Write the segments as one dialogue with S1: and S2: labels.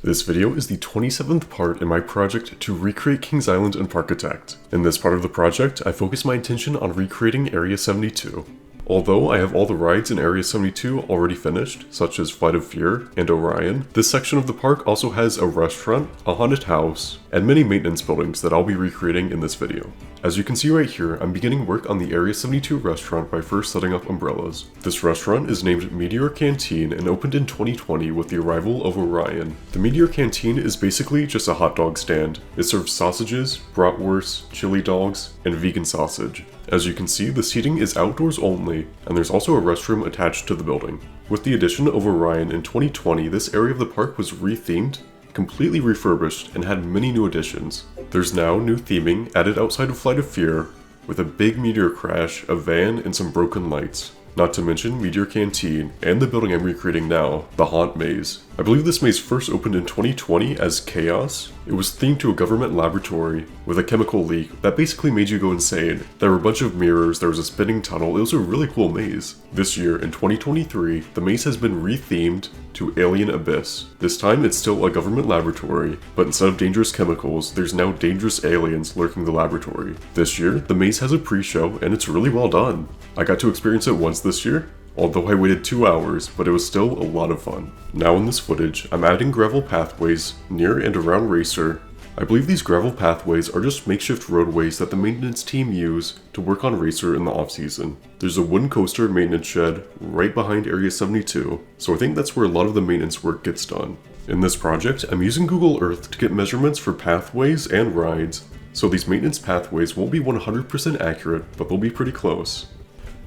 S1: This video is the 27th part in my project to recreate Kings Island in Parkitect. In this part of the project, I focus my attention on recreating Area 72. Although I have all the rides in Area 72 already finished, such as Flight of Fear and Orion, this section of the park also has a restaurant, a haunted house, and many maintenance buildings that I'll be recreating in this video. As you can see right here, I'm beginning work on the Area 72 restaurant by first setting up umbrellas. This restaurant is named Meteor Canteen and opened in 2020 with the arrival of Orion. The Meteor Canteen is basically just a hot dog stand. It serves sausages, bratwurst, chili dogs, and vegan sausage. As you can see, the seating is outdoors only, and there's also a restroom attached to the building. With the addition of Orion in 2020, this area of the park was rethemed, completely refurbished, and had many new additions. There's now new theming added outside of Flight of Fear, with a big meteor crash, a van, and some broken lights. Not to mention Meteor Canteen, and the building I'm recreating now, the Haunt Maze. I believe this maze first opened in 2020 as Chaos. It was themed to a government laboratory with a chemical leak that basically made you go insane. There were a bunch of mirrors, there was a spinning tunnel, it was a really cool maze. This year, in 2023, the maze has been rethemed to Alien Abyss. This time it's still a government laboratory, but instead of dangerous chemicals, there's now dangerous aliens lurking the laboratory. This year, the maze has a pre-show and it's really well done. I got to experience it once this year, although I waited 2 hours, but it was still a lot of fun. Now in this footage, I'm adding gravel pathways near and around Racer. I believe these gravel pathways are just makeshift roadways that the maintenance team use to work on Racer in the off-season. There's a wooden coaster maintenance shed right behind Area 72, so I think that's where a lot of the maintenance work gets done. In this project, I'm using Google Earth to get measurements for pathways and rides, so these maintenance pathways won't be 100% accurate, but they'll be pretty close.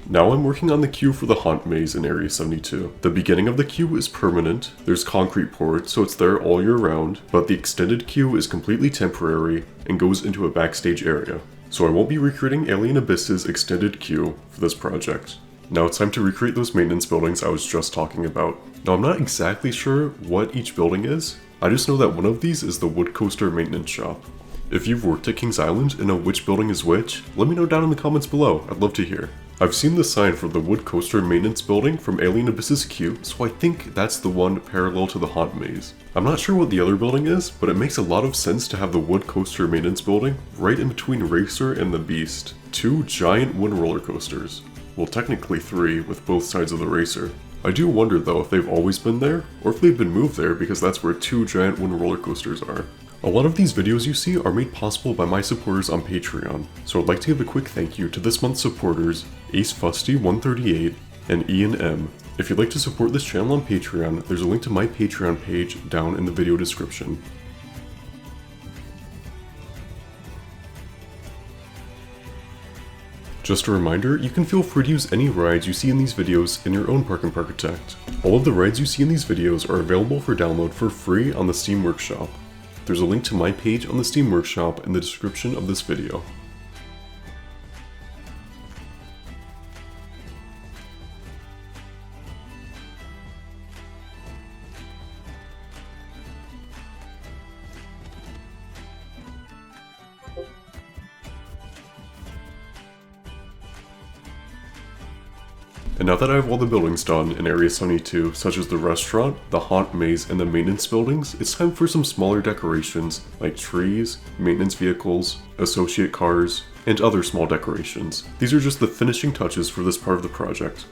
S1: Now I'm working on the queue for the Haunt Maze in Area 72. The beginning of the queue is permanent, there's concrete poured so it's there all year round, but the extended queue is completely temporary and goes into a backstage area. So I won't be recreating Alien Abyss's extended queue for this project. Now it's time to recreate those maintenance buildings I was just talking about. Now I'm not exactly sure what each building is, I just know that one of these is the Wood Coaster Maintenance Shop. If you've worked at Kings Island and know which building is which, let me know down in the comments below, I'd love to hear. I've seen the sign for the Wood Coaster Maintenance Building from Alien Abyss's queue, so I think that's the one parallel to the Haunt Maze. I'm not sure what the other building is, but it makes a lot of sense to have the Wood Coaster Maintenance Building right in between Racer and the Beast. 2 giant wooden roller coasters. Well, technically 3 with both sides of the Racer. I do wonder though if they've always been there, or if they've been moved there because that's where 2 giant wooden roller coasters are. A lot of these videos you see are made possible by my supporters on Patreon, so I'd like to give a quick thank you to this month's supporters, AceFusty138 and Ian M. If you'd like to support this channel on Patreon, there's a link to my Patreon page down in the video description. Just a reminder, you can feel free to use any rides you see in these videos in your own park in Parkitect. All of the rides you see in these videos are available for download for free on the Steam Workshop. There's a link to my page on the Steam Workshop in the description of this video. And now that I have all the buildings done in Area 72, such as the restaurant, the Haunt Maze, and the maintenance buildings, it's time for some smaller decorations, like trees, maintenance vehicles, associate cars, and other small decorations. These are just the finishing touches for this part of the project.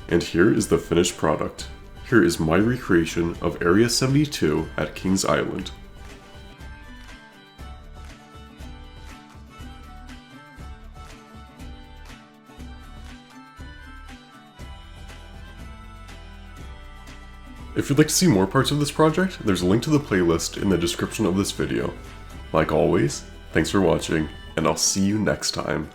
S1: And here is the finished product. Here is my recreation of Area 72 at Kings Island. If you'd like to see more parts of this project, there's a link to the playlist in the description of this video. Like always, thanks for watching, and I'll see you next time.